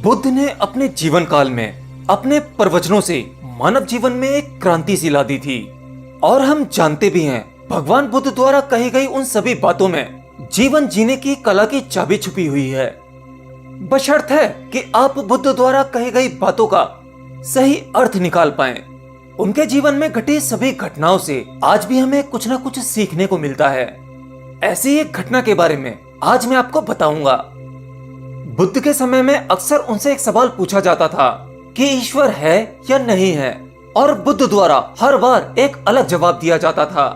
बुद्ध ने अपने जीवन काल में अपने प्रवचनों से मानव जीवन में एक क्रांति सी ला दी थी। और हम जानते भी हैं भगवान बुद्ध द्वारा कही गई उन सभी बातों में जीवन जीने की कला की चाबी छुपी हुई है। बशर्त है कि आप बुद्ध द्वारा कही गई बातों का सही अर्थ निकाल पाएं। उनके जीवन में घटी सभी घटनाओं से आज भी हमें कुछ न कुछ सीखने को मिलता है। ऐसी एक घटना के बारे में आज मैं आपको बताऊंगा। बुद्ध के समय में अक्सर उनसे एक सवाल पूछा जाता था कि ईश्वर है या नहीं है, और बुद्ध द्वारा हर बार एक अलग जवाब दिया जाता था।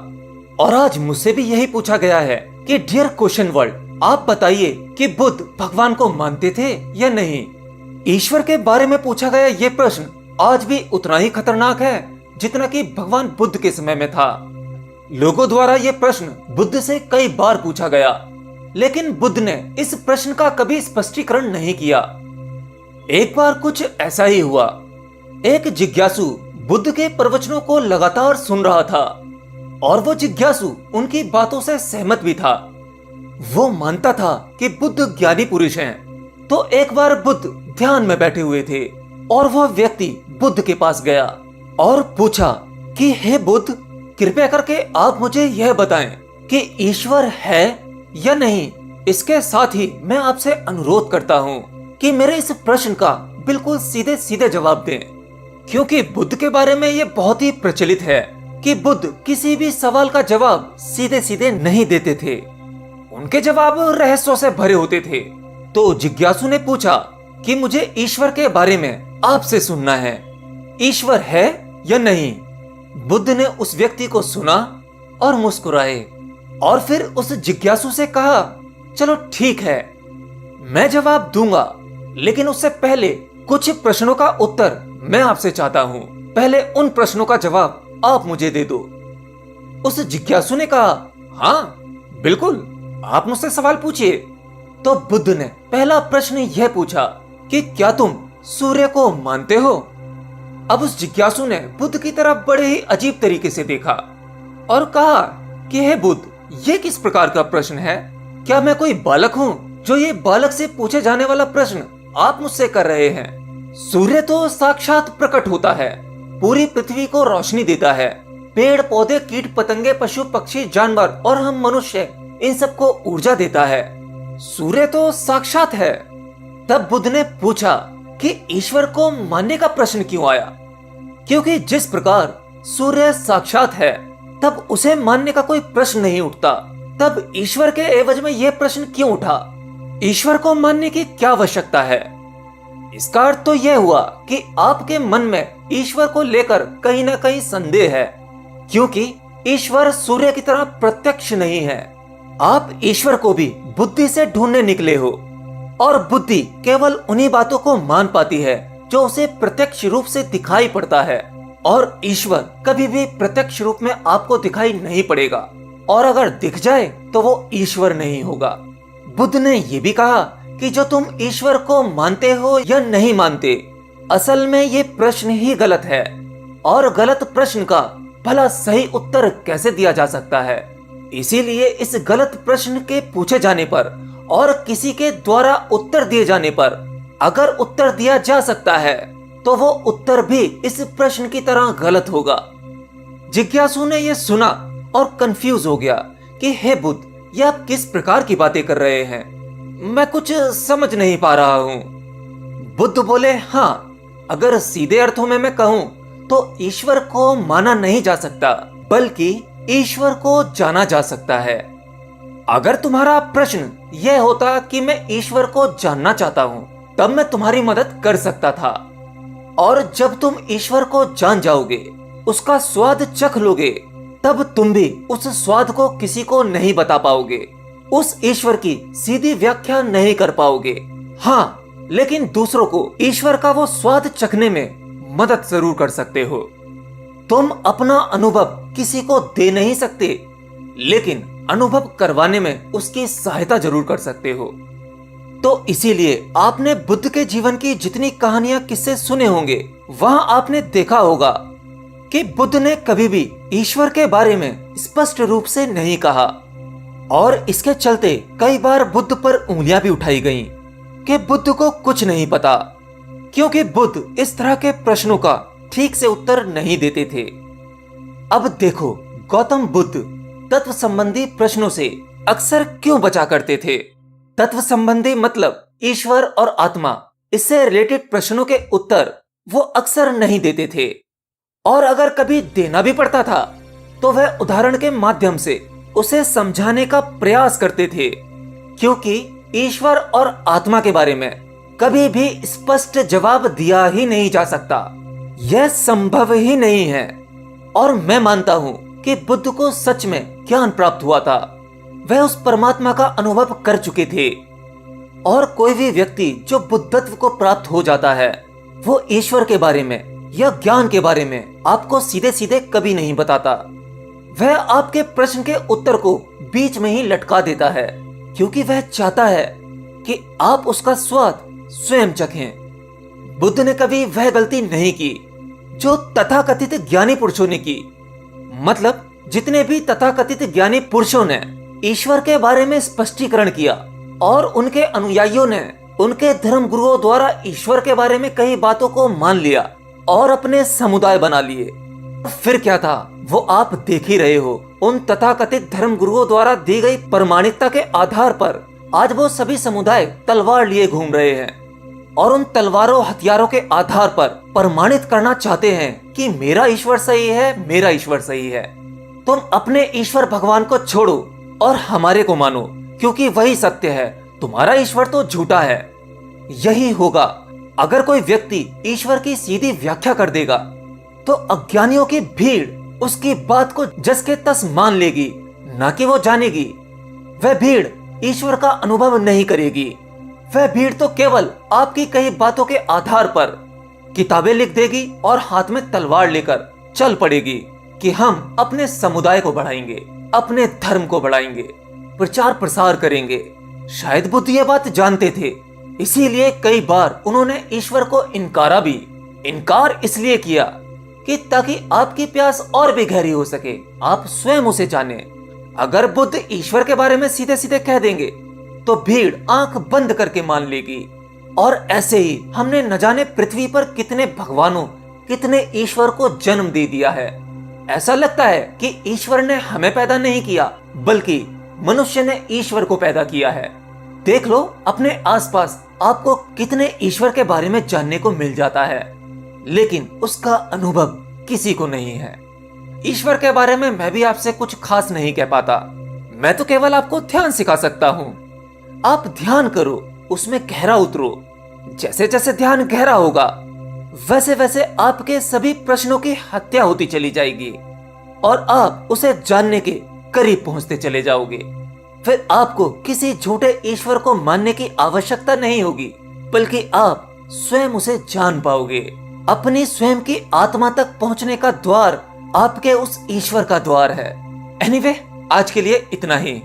और आज मुझसे भी यही पूछा गया है कि डियर क्वेश्चन वर्ल्ड, आप बताइए कि बुद्ध भगवान को मानते थे या नहीं। ईश्वर के बारे में पूछा गया ये प्रश्न आज भी उतना ही खतरनाक है जितना कि भगवान बुद्ध के समय में था। लोगों द्वारा ये प्रश्न बुद्ध से कई बार पूछा गया, लेकिन बुद्ध ने इस प्रश्न का कभी स्पष्टीकरण नहीं किया। एक बार कुछ ऐसा ही हुआ। एक जिज्ञासु बुद्ध के प्रवचनों को लगातार सुन रहा था और वो जिज्ञासु उनकी बातों से सहमत भी था। वो मानता था कि बुद्ध ज्ञानी पुरुष हैं। तो एक बार बुद्ध ध्यान में बैठे हुए थे और वह व्यक्ति बुद्ध के पास गया और पूछा कि हे बुद्ध, कृपया करके आप मुझे यह बताएं कि ईश्वर है या नहीं। इसके साथ ही मैं आपसे अनुरोध करता हूँ कि मेरे इस प्रश्न का बिल्कुल सीधे सीधे जवाब दें, क्योंकि बुद्ध के बारे में ये बहुत ही प्रचलित है कि बुद्ध किसी भी सवाल का जवाब सीधे सीधे नहीं देते थे। उनके जवाब रहस्यों से भरे होते थे। तो जिज्ञासु ने पूछा कि मुझे ईश्वर के बारे में आपसे सुनना है, ईश्वर है या नहीं। बुद्ध ने उस व्यक्ति को सुना और मुस्कुराए और फिर उस जिज्ञासु से कहा, चलो ठीक है, मैं जवाब दूंगा, लेकिन उससे पहले कुछ प्रश्नों का उत्तर मैं आपसे चाहता हूँ। पहले उन प्रश्नों का जवाब आप मुझे दे दो। उस जिज्ञासु ने कहा, हाँ बिल्कुल, आप मुझसे सवाल पूछिए। तो बुद्ध ने पहला प्रश्न यह पूछा कि क्या तुम सूर्य को मानते हो। अब उस जिज्ञासु ने बुद्ध की तरफ बड़े ही अजीब तरीके से देखा और कहा कि हे बुद्ध, ये किस प्रकार का प्रश्न है? क्या मैं कोई बालक हूँ जो ये बालक से पूछे जाने वाला प्रश्न आप मुझसे कर रहे हैं? सूर्य तो साक्षात प्रकट होता है, पूरी पृथ्वी को रोशनी देता है, पेड़ पौधे कीट पतंगे पशु पक्षी जानवर और हम मनुष्य इन सबको ऊर्जा देता है। सूर्य तो साक्षात है। तब बुद्ध ने पूछा कि ईश्वर को मानने का प्रश्न क्यों आया, क्योंकि जिस प्रकार सूर्य साक्षात है तब उसे मानने का कोई प्रश्न नहीं उठता। तब ईश्वर के एवज में यह प्रश्न क्यों उठा? ईश्वर को मानने की क्या आवश्यकता है? इसका अर्थ तो यह हुआ कि आपके मन में ईश्वर को लेकर कहीं ना कहीं संदेह है, क्योंकि ईश्वर सूर्य की तरह प्रत्यक्ष नहीं है। आप ईश्वर को भी बुद्धि से ढूंढने निकले हो, और बुद्धि केवल उन्हीं बातों को मान पाती है जो उसे प्रत्यक्ष रूप से दिखाई पड़ता है, और ईश्वर कभी भी प्रत्यक्ष रूप में आपको दिखाई नहीं पड़ेगा, और अगर दिख जाए तो वो ईश्वर नहीं होगा। बुद्ध ने ये भी कहा कि जो तुम ईश्वर को मानते हो या नहीं मानते, असल में ये प्रश्न ही गलत है, और गलत प्रश्न का भला सही उत्तर कैसे दिया जा सकता है। इसीलिए इस गलत प्रश्न के पूछे जाने पर और किसी के द्वारा उत्तर दिए जाने पर अगर उत्तर दिया जा सकता है तो वो उत्तर भी इस प्रश्न की तरह गलत होगा। जिज्ञासु ने यह सुना और कंफ्यूज हो गया कि हे बुद्ध, ये आप किस प्रकार की बातें कर रहे हैं, मैं कुछ समझ नहीं पा रहा हूँ। बुद्ध बोले, हाँ, अगर सीधे अर्थों में मैं कहूँ तो ईश्वर को माना नहीं जा सकता, बल्कि ईश्वर को जाना जा सकता है। अगर तुम्हारा प्रश्न यह होता कि मैं ईश्वर को जानना चाहता हूँ, तब मैं तुम्हारी मदद कर सकता था, और जब तुम ईश्वर को जान जाओगे, उसका स्वाद चख लोगे, तब तुम भी उस स्वाद को किसी को नहीं बता पाओगे, उस ईश्वर की सीधी व्याख्या नहीं कर पाओगे। हाँ, लेकिन दूसरों को ईश्वर का वो स्वाद चखने में मदद जरूर कर सकते हो। तुम अपना अनुभव किसी को दे नहीं सकते, लेकिन अनुभव करवाने में उसकी सहायता जरूर कर सकते हो। तो इसीलिए आपने बुद्ध के जीवन की जितनी कहानियां किस्से सुने होंगे, वहां आपने देखा होगा कि बुद्ध ने कभी भी ईश्वर के बारे में स्पष्ट रूप से नहीं कहा, और इसके चलते कई बार बुद्ध पर उंगलियां भी उठाई गईं। कि बुद्ध को कुछ नहीं पता, क्योंकि बुद्ध इस तरह के प्रश्नों का ठीक से उत्तर नहीं देते थे। अब देखो, गौतम बुद्ध तत्व संबंधी प्रश्नों से अक्सर क्यों बचा करते थे। तत्व संबंधी मतलब ईश्वर और आत्मा, इससे रिलेटेड प्रश्नों के उत्तर वो अक्सर नहीं देते थे, और अगर कभी देना भी पड़ता था तो वह उदाहरण के माध्यम से उसे समझाने का प्रयास करते थे, क्योंकि ईश्वर और आत्मा के बारे में कभी भी स्पष्ट जवाब दिया ही नहीं जा सकता, यह संभव ही नहीं है। और मैं मानता हूँ कि बुद्ध को सच में ज्ञान प्राप्त हुआ था, वह उस परमात्मा का अनुभव कर चुके थे। और कोई भी व्यक्ति जो बुद्धत्व को प्राप्त हो जाता है, वो ईश्वर के बारे में या ज्ञान के बारे में आपको सीधे सीधे कभी नहीं बताता। वह आपके प्रश्न के उत्तर को बीच में ही लटका देता है, क्योंकि वह चाहता है कि आप उसका स्वाद स्वयं चखें। बुद्ध ने कभी वह गलती नहीं की जो तथाकथित ज्ञानी पुरुषों ने की। मतलब जितने भी तथाकथित ज्ञानी पुरुषों ने ईश्वर के बारे में स्पष्टीकरण किया और उनके अनुयायियों ने उनके धर्म गुरुओं द्वारा ईश्वर के बारे में कई बातों को मान लिया और अपने समुदाय बना लिए, फिर क्या था वो आप देख ही रहे हो। उन तथाकथित धर्म गुरुओं द्वारा दी गई प्रमाणिकता के आधार पर आज वो सभी समुदाय तलवार लिए घूम रहे हैं और उन तलवारों हथियारों के आधार पर प्रमाणित करना चाहते हैं कि मेरा ईश्वर सही है, मेरा ईश्वर सही है। तुम अपने ईश्वर भगवान को छोड़ो और हमारे को मानो, क्योंकि वही सत्य है, तुम्हारा ईश्वर तो झूठा है। यही होगा अगर कोई व्यक्ति ईश्वर की सीधी व्याख्या कर देगा तो अज्ञानियों की भीड़ उसकी बात को जस के तस मान लेगी, ना कि वो जानेगी। वह भीड़ ईश्वर का अनुभव नहीं करेगी, वह भीड़ तो केवल आपकी कई बातों के आधार पर किताबें लिख देगी और हाथ में तलवार लेकर चल पड़ेगी कि हम अपने समुदाय को बढ़ाएंगे, अपने धर्म को बढ़ाएंगे, प्रचार प्रसार करेंगे। शायद बुद्ध ये बात जानते थे, इसीलिए कई बार उन्होंने ईश्वर को इनकारा भी। इनकार इसलिए किया कि ताकि आपकी प्यास और भी गहरी हो सके, आप स्वयं उसे जाने। अगर बुद्ध ईश्वर के बारे में सीधे सीधे कह देंगे तो भीड़ आंख बंद करके मान लेगी। और ऐसे ही हमने न जाने पृथ्वी पर कितने भगवानों, कितने ईश्वर को जन्म दे दिया है। ऐसा लगता है कि ईश्वर ने हमें पैदा नहीं किया, बल्कि मनुष्य ने ईश्वर को पैदा किया है। देख लो अपने आसपास आपको कितने ईश्वर के बारे में जानने को मिल जाता है, लेकिन उसका अनुभव किसी को नहीं है। ईश्वर के बारे में मैं भी आपसे कुछ खास नहीं कह पाता, मैं तो केवल आपको ध्यान सिखा सकता हूँ। आप ध्यान करो, उसमें गहरा उतरो। जैसे जैसे ध्यान गहरा होगा वैसे वैसे आपके सभी प्रश्नों की हत्या होती चली जाएगी और आप उसे जानने के करीब पहुंचते चले जाओगे। फिर आपको किसी झूठे ईश्वर को मानने की आवश्यकता नहीं होगी, बल्कि आप स्वयं उसे जान पाओगे। अपनी स्वयं की आत्मा तक पहुंचने का द्वार आपके उस ईश्वर का द्वार है। एनीवे, आज के लिए इतना ही।